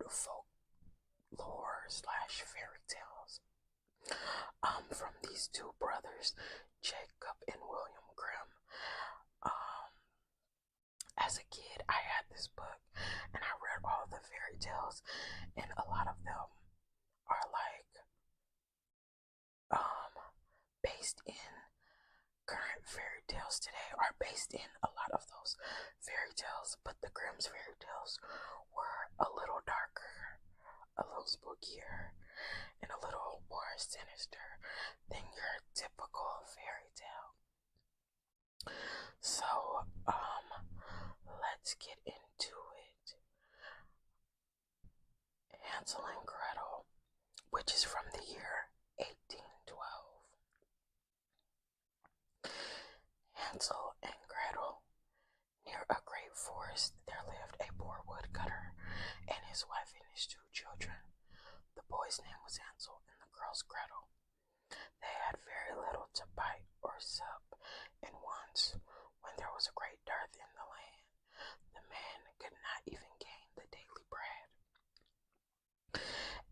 folklore slash fairy tales from these two brothers, Jacob and William Grimm. Um, as a kid, I had this book and I read all the fairy tales, and a lot of them are like um, based in current fairy tales today, are based in a lot of those fairy tales, but the Grimm's fairy tales were a little darker, a little spookier, and a little more sinister than your typical fairy tale. So, let's get into it. Hansel and Gretel, which is from the year 1812. Hansel and Gretel. Near a great forest there lived a poor woodcutter and his wife and his two children. The boy's name was Hansel and the girl's Gretel. They had very little to bite or sup, and once, when there was a great dearth in the land, the man could not even gain the daily bread.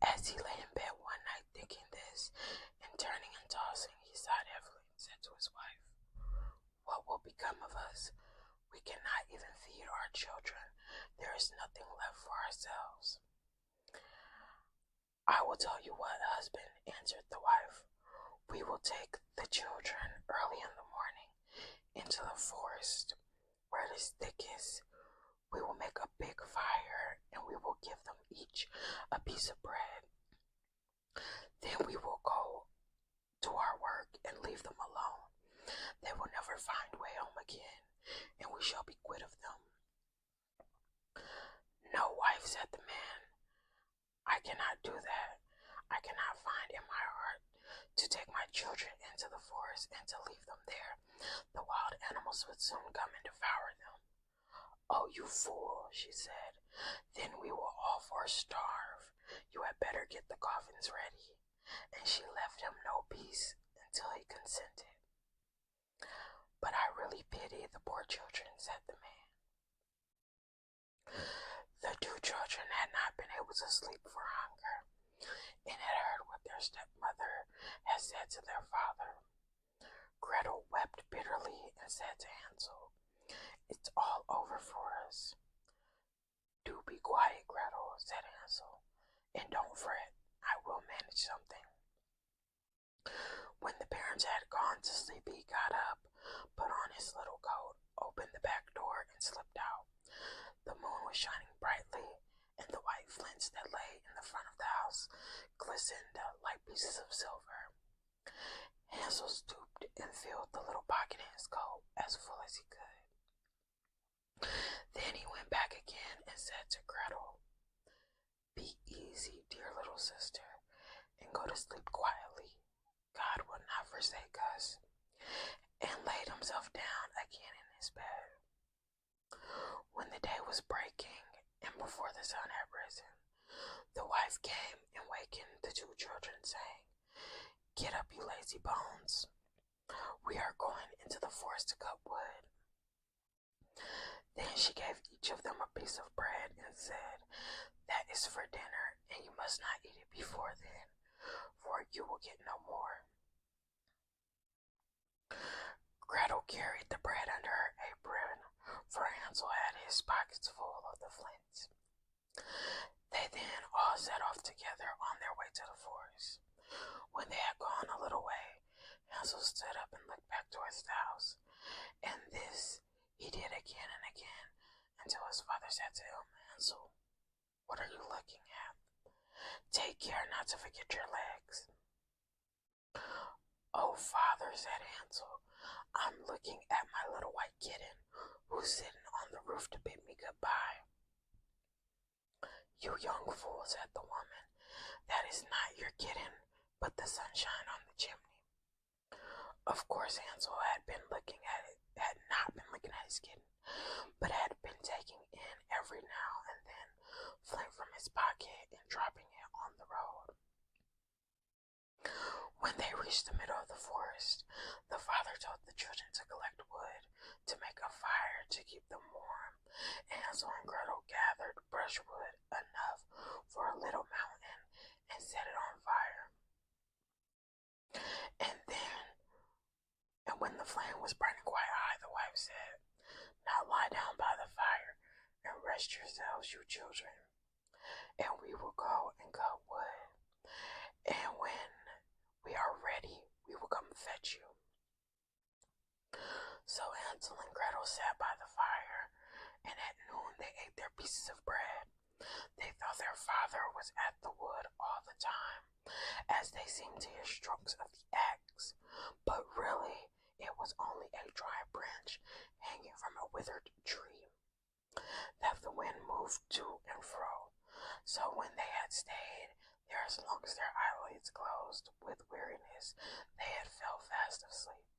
As he lay in bed one night thinking this, and turning and tossing, he sighed heavily and said to his wife, "What will become of us? We cannot even feed our children. There is nothing left for ourselves." "I will tell you what, husband," answered the wife. "We will take the children early in the morning into the forest where it is thickest. We will make a big fire and we will give them each a piece of bread. Then we will go to our work and leave them alone. They will never find way home again, and we shall be quit of them." "No, wife," said the man, "I cannot do that. I cannot find in my heart to take my children into the forest and to leave them there. The wild animals would soon come and devour them." "Oh, you fool," she said, "then we will all four starve. You had better get the coffins ready." And she left him no peace until he consented. "But I really pity the poor children," said the man. The two children had not been able to sleep for hunger, and had heard what their stepmother had said to their father. Gretel wept bitterly and said to Hansel, "It's all over for us." "Do be quiet, Gretel," said Hansel, "and don't fret. I will manage something." When the parents had gone to sleep, he got up, put on his little coat, opened the back door, and slipped out. The moon was shining brightly, and the white flints that lay in the front of the house glistened like pieces of silver. Hansel stooped and filled the little pocket in his coat as full as he could. Then he went back again and said to Gretel, "Be easy, dear little sister, and go to sleep quietly. God will not forsake us," and laid himself down again in his bed. When the day was breaking, and before the sun had risen, the wife came and wakened the two children, saying, "Get up, you lazy bones. We are going into the forest to cut wood." Then she gave each of them a piece of bread and said, "That is for dinner, and you must not eat it before then, for you will get no more." Gretel carried the bread under her apron, for Hansel had his pockets full of the flints. They then all set off together on their way to the forest. When they had gone a little way, Hansel stood up and looked back towards the house, and this he did again and again, until his father said to him, "Hansel, what are you looking at? Take care not to forget your legs." "Oh, father," said Hansel, "I'm looking at my little white kitten who's sitting on the roof to bid me goodbye." "You young fool," said the woman, "that is not your kitten, but the sunshine on the chimney." Of course, Hansel had not been looking at his kitten, but had been taking in every now and then flint from his pocket and dropping it on the road. When they reached the middle of the forest, the father told the children to collect wood to make a fire to keep them warm, and Hansel and Gretel gathered brushwood enough was burning quite high, the wife said. Now lie down by the fire and rest yourselves, you children, and we will go and cut wood. And when we are ready, we will come fetch you. So Hansel and Gretel sat by the fire, and at noon they ate their pieces of bread. They thought their father was at the wood all the time, as they seemed to hear strokes of the axe, but really it was only a dry branch hanging from a withered tree that the wind moved to and fro. So when they had stayed there as long as their eyelids closed with weariness, they had fell fast asleep.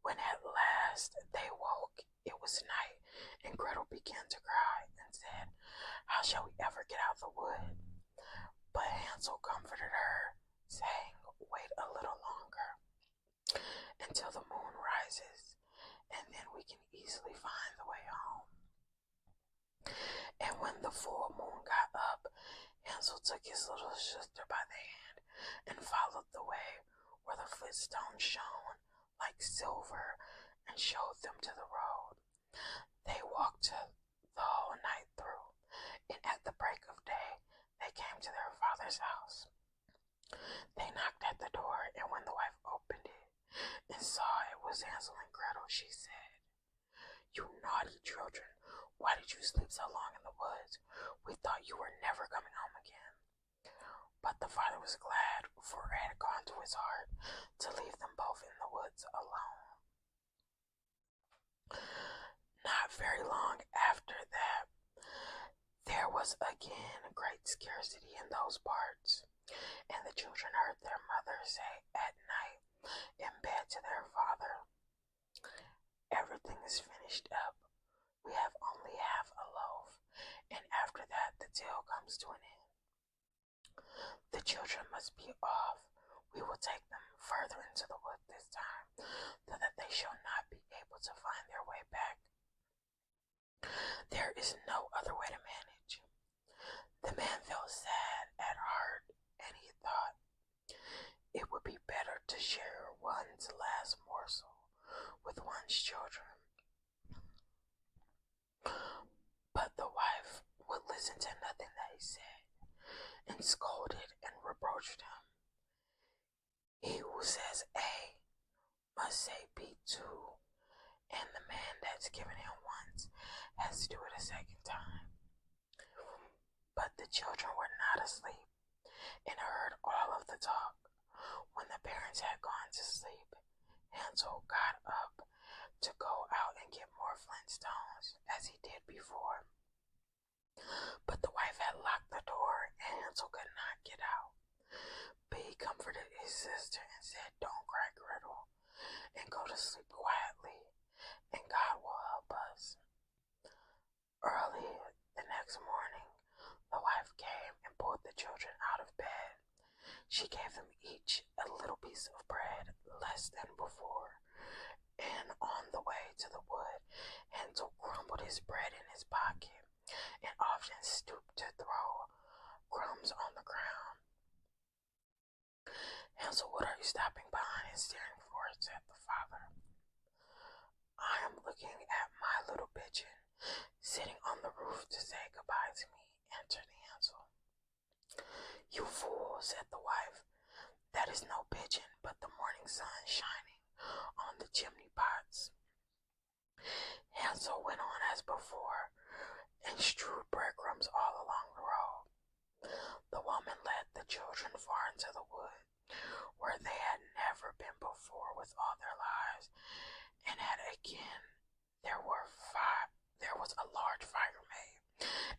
When at last they woke, it was night, and Gretel began to cry and said, How shall we ever get out the wood? But Hansel comforted her, saying, Wait a little longer, until the moon rises, and then we can easily find the way home. And when the full moon got up, Hansel took his little sister by the hand and followed the way where the footstones shone like silver and showed them to the road. They walked the whole night through, and at the break of day they came to their father's house. They knocked at the door, and when the wife opened it and saw it was Hansel and Gretel, she said, You naughty children, why did you sleep so long in the woods? We thought you were never coming home again. But the father was glad, for it had gone to his heart to leave them both in the woods alone. Not very long after that, there was again great scarcity in those parts, and the children heard their mother say at night in bed to their father, Everything is finished up. We have only half a loaf, and after that the tale comes to an end. The children must be off. We will take them further into the wood this time, so that they shall not be able to find their way back. There is no other way to manage. The man felt sad at heart, and he thought it would be better to share one's last morsel with one's children. But the wife would listen to nothing that he said, and scolded and reproached him. He who says A must say B too, and the man that's given him once has to do it a second time. But the children were not asleep and heard all of the talk. When the parents had gone to sleep, Hansel got up to go out and get more flint stones, as he did before. But the wife had locked the door, and Hansel could not get out. But he comforted his sister and said, Don't cry, Gretel, and go to sleep quietly, and God will help us. Early the next morning, the wife came and pulled the children out of bed. She gave them each a little piece of bread, less than before, and on the way to the wood, Hansel crumbled his bread in his pocket and often stooped to throw crumbs on the ground. Hansel, what are you stopping behind and staring for? Said the father. I am looking at my little pigeon sitting on the roof to say goodbye to me, answered Hansel. You fool, said the wife. That is no pigeon, but the morning sun shining on the chimney pots. Hansel went on as before and strewed breadcrumbs all along the road. The woman led the children far into the wood, where they had never been before with all their lives, and had again there was a large fire made,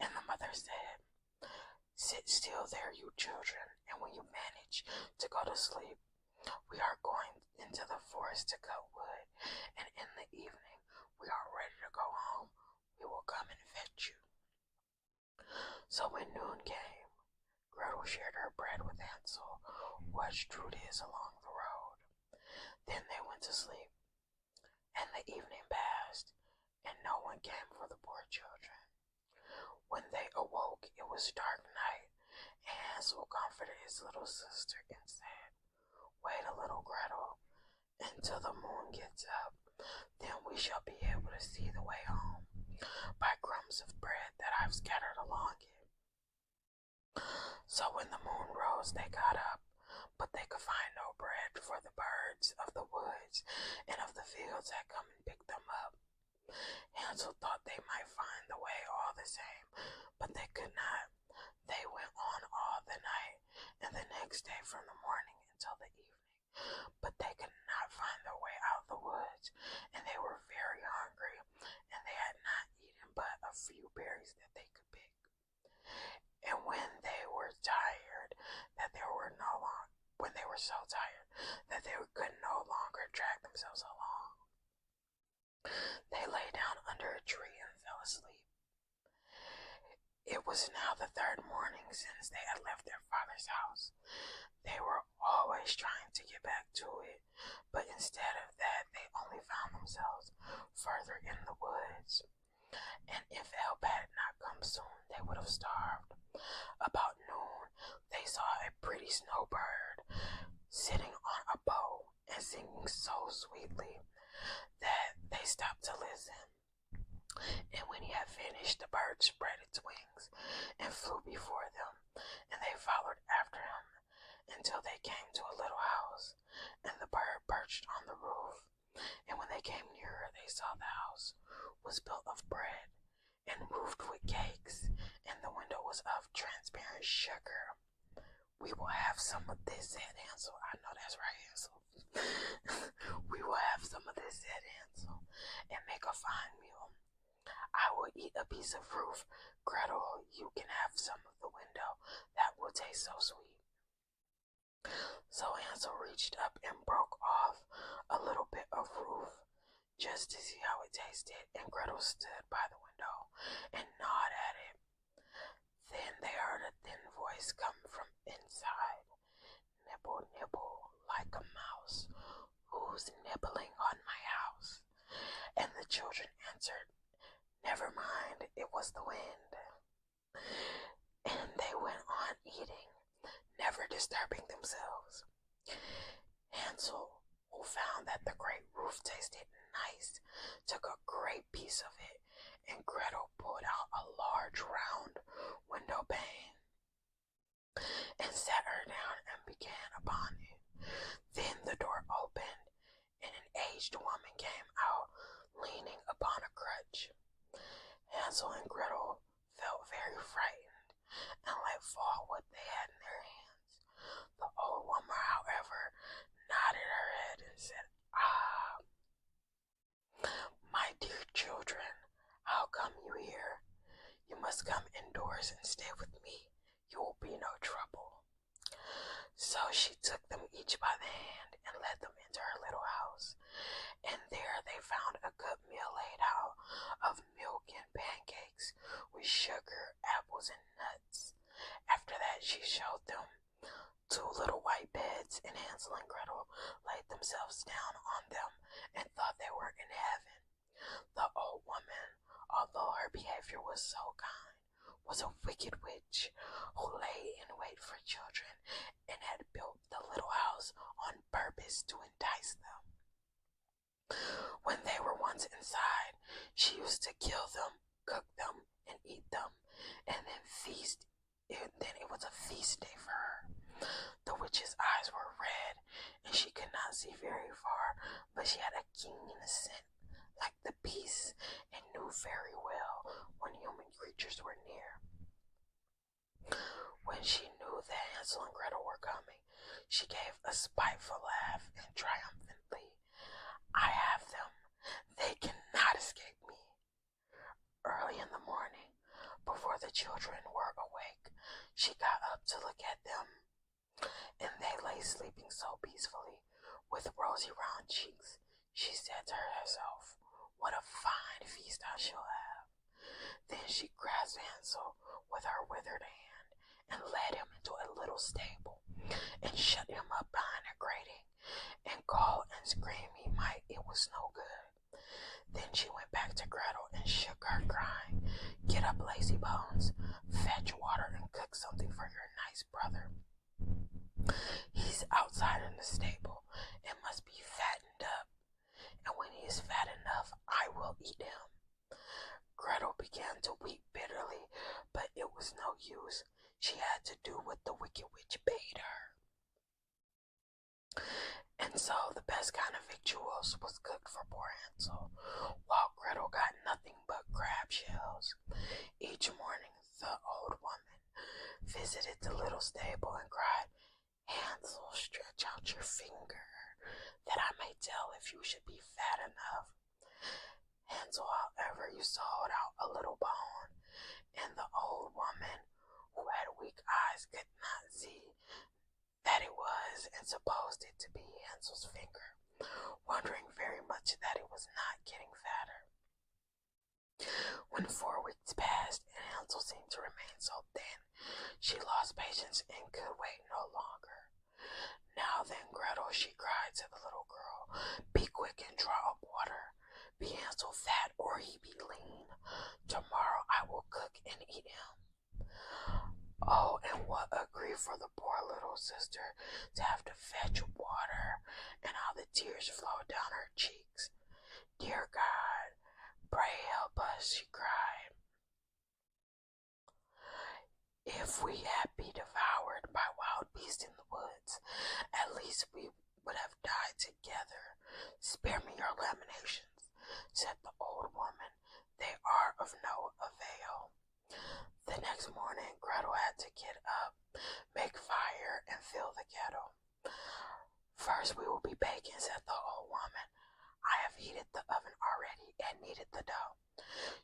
and the mother said, Sit still there, you children, and when you manage to go to sleep, we are going into the forest to cut wood, and in the evening we are ready to go home. We will come and fetch you. So when noon came, Gretel shared her bread with Hansel, who had strewed his along the road. Then they went to sleep, and the evening passed, and no one came for the poor children. When they awoke, it was dark night, and Hansel comforted his little sister and said, Wait a little, Gretel, until the moon gets up. Then we shall be able to see the way home by crumbs of bread that I've scattered along it. So when the moon rose, they got up, but they could find no bread, for the birds of the woods and of the fields had come and picked them up. Hansel thought they might find the way all the same, but they could not. They went on all the night, and the next day from the morning until the evening, but they could not find their way out of the woods, and they were very hungry, and they had not eaten but a few berries that they could pick. And when they were tired, that they were no longer, when they were so tired that they could no longer drag themselves along, they lay down under a tree and fell asleep. It was now the third morning since they had left their father's house. They were always trying to get back to it, but instead of that, they only found themselves further in the woods. And if help had not come soon, they would have starved. About noon, they saw a pretty snowbird sitting on a bough and singing so sweetly that they stopped to listen. And when he had finished, the bird spread its wings and flew before them, and they followed after him until they came to a little house, and the bird perched on the roof. And when they came nearer, they saw the house was built of bread and roofed with cakes, and the window was of transparent sugar. "We will have some of this," said Hansel. I know that's right, Hansel. "We will have some of this," said Hansel, "and make a fine meal. I will eat a piece of roof. Gretel, you can have some of the window. That will taste so sweet." So Hansel reached up and broke off a little bit of roof just to see how it tasted, and Gretel stood by the window and gnawed at it. Then they heard a thin voice come from inside. "Nibble, nibble, like a mouse. Who's nibbling on my house?" And the children answered, "Never mind, it was the wind." And they went on eating, never disturbing themselves. Hansel, who found that the great roof tasted nice, took a great piece of it, and Gretel pulled out a large round window pane and sat her down and began upon it. Then the door opened, and an aged woman came out, leaning upon a crutch. Hansel and Gretel felt very frightened and let fall what they had in their hands. The old woman, however, nodded her head and said, "Ah, my dear children, how come you here? You must come indoors and stay with me. You will be no trouble." So she took them each by the hand and led them into her little house, and there they found a good meal laid out of milk and pancakes with sugar, apples, and nuts. After that she showed them 2 little white beds, and Hansel and Gretel laid themselves down on them and thought they were in heaven. The old woman, although her behavior was so kind, was a wicked witch who lay in wait for children and had built the little house on purpose to entice them. When they were once inside, she used to kill them, cook them, and eat them, and then feast. And then it was a feast day for her. The witch's eyes were red, and she could not see very far, but she had a keen scent like the beasts, and knew very well when human creatures were near. When she knew that Hansel and Gretel were coming, she gave a spiteful laugh and triumphantly, "I have them. They cannot escape me." Early in the morning, before the children were awake, she got up to look at them, and they lay sleeping so peacefully, with rosy round cheeks. She said to herself, "What a fine feast I shall have." Then she grasped Hansel with her withered hand and led him into a little stable and shut him up behind a grating, and call and scream he might, it was no good. Then she went back to Gretel and shook her, crying, "Get up, lazy bones, fetch water and cook something for your nice brother. He's outside in the stable and must be fattened is fat enough, I will eat him. Gretel began to weep bitterly, but it was no use. She had to do what the wicked witch bade her. And so the best kind of victuals was cooked for poor Hansel, while Gretel got nothing but crab shells. Each morning the old woman visited the little stable and cried, Hansel, stretch out your finger, that I may tell if you should be fat enough. Hansel, however, used to hold out a little bone, and the old woman, who had weak eyes, could not see that it was, and supposed it to be Hansel's finger, wondering very much that it was not getting fatter. When 4 weeks passed and Hansel seemed to remain so thin, she lost patience and could wait no longer. Now then, Gretel, she cried to the little girl, be quick and draw up water. Be Hansel fat or he be lean. Tomorrow I will cook and eat him. Oh, and what a grief for the poor little sister to have to fetch water, and how the tears flowed down her cheeks. Dear God, pray help us, she cried. If we had been devoured by wild beasts in the woods, at least we would have died together. Spare me your lamentations, said the old woman. They are of no avail. The next morning, Gretel had to get up, make fire, and fill the kettle. First we will be baking, said the old woman. I have heated the oven already and kneaded the dough.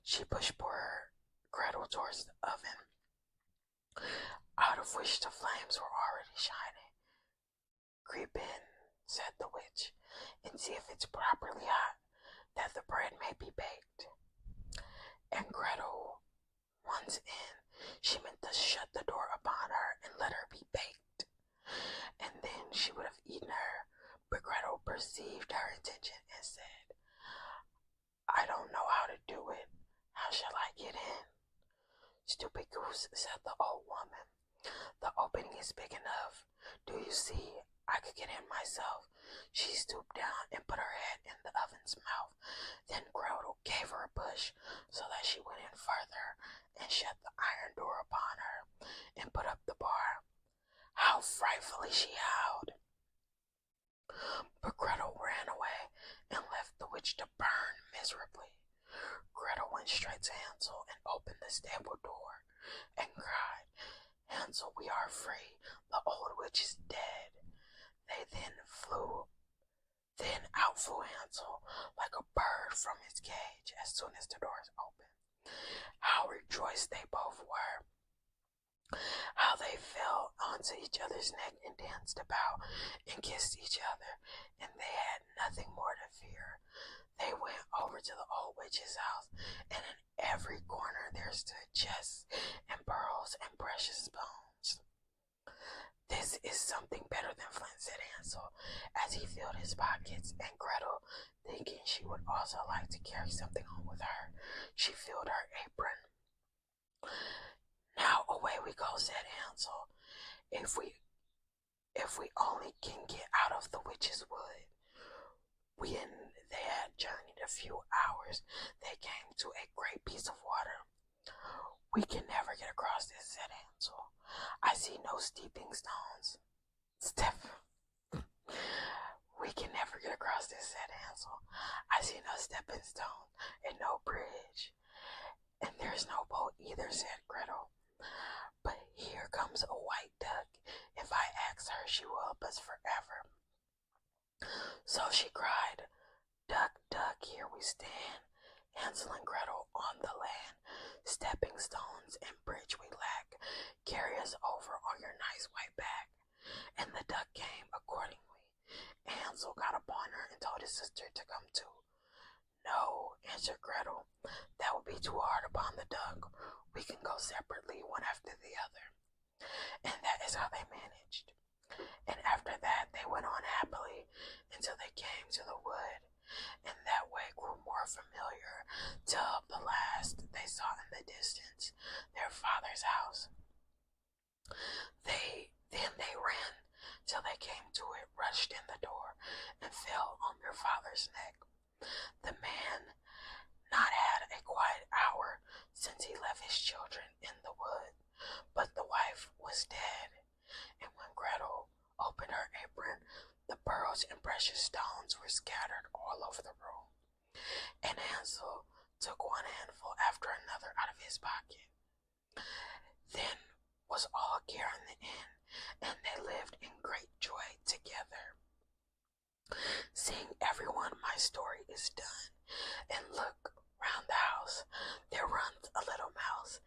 She pushed poor Gretel towards the oven, out of which the flames were already shining. Creep in, said the witch, and see if it's properly hot, that the bread may be baked. And Gretel, once in, she meant to shut the door upon her and let her be baked, and then she would have eaten her. But Gretel perceived her intention and said, I don't know how to do it. How shall I get in? Stupid goose, said the old woman. The opening is big enough. Do you see? I could get in myself. She stooped down and put her head in the oven's mouth. Then Gretel gave her a push so that she went in further and shut the iron door upon her and put up the bar. How frightfully she howled! But Gretel ran away and left the witch to burn miserably. Gretel went straight to Hansel and opened the stable door and cried, Hansel, we are free. The old witch is dead. They then out flew Hansel like a bird from his cage as soon as the doors opened. How rejoiced they both were. How they fell onto each other's neck and danced about and kissed each other, and they had nothing more to fear. They went over to the old witch's house, and in every corner there stood chests and pearls and precious bones. This is something better than flint, said Hansel, as he filled his pockets, and Gretel, thinking she would also like to carry something home with her, she filled her apron. Now away we go, said Hansel. If we only can get out of the witch's wood. When they had journeyed a few hours, they came to a great piece of water. We can never get across this, said Hansel. I see no stepping stones. We can never get across this, said Hansel. I see no stepping stones and no bridge. And there's no boat either, said Gretel. But here comes a white duck. If I ask her, she will help us forever. So she cried, Duck, duck, here we stand, Hansel and Gretel on the land. Stepping stones and bridge we lack. Carry us over on your nice white back. And the duck came accordingly. Hansel got upon her and told his sister to come too. No, answered Gretel, that would be too hard upon the duck. We can go separately, one after the other. And that is how they managed. And after that they went on happily until they came to the wood, and that way grew more familiar, till at the last they saw in the distance their father's house. Then they ran till they came to it, rushed in the door, and fell on their father's neck. The was dead, and when Gretel opened her apron, the pearls and precious stones were scattered all over the room, and Hansel took one handful after another out of his pocket. Then was all care in the inn, and they lived in great joy together. Seeing everyone, my story is done, and look round the house, there runs a little mouse.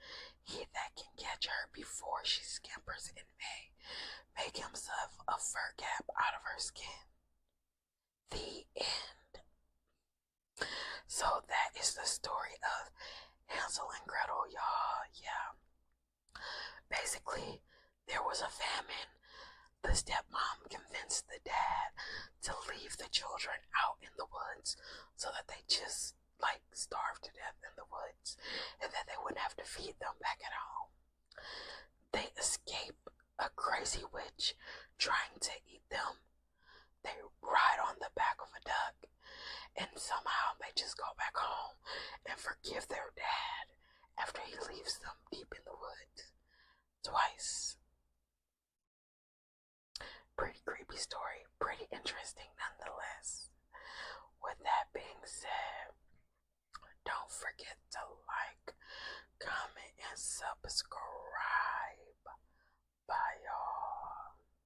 He that can catch her before she scampers in May, make himself a fur cap out of her skin. The end. So that is the story of Hansel and Gretel, y'all. Yeah. Basically, there was a famine. The stepmom convinced the dad to leave the children out in the woods so that they just starve to death in the woods and that they wouldn't have to feed them back at home. They escape a crazy witch trying to eat them. They ride on the back of a duck, and somehow they just go back home and forgive their dad after he leaves them deep in the woods twice. Pretty creepy story, pretty interesting nonetheless. With that being said, don't forget to like, comment, and subscribe.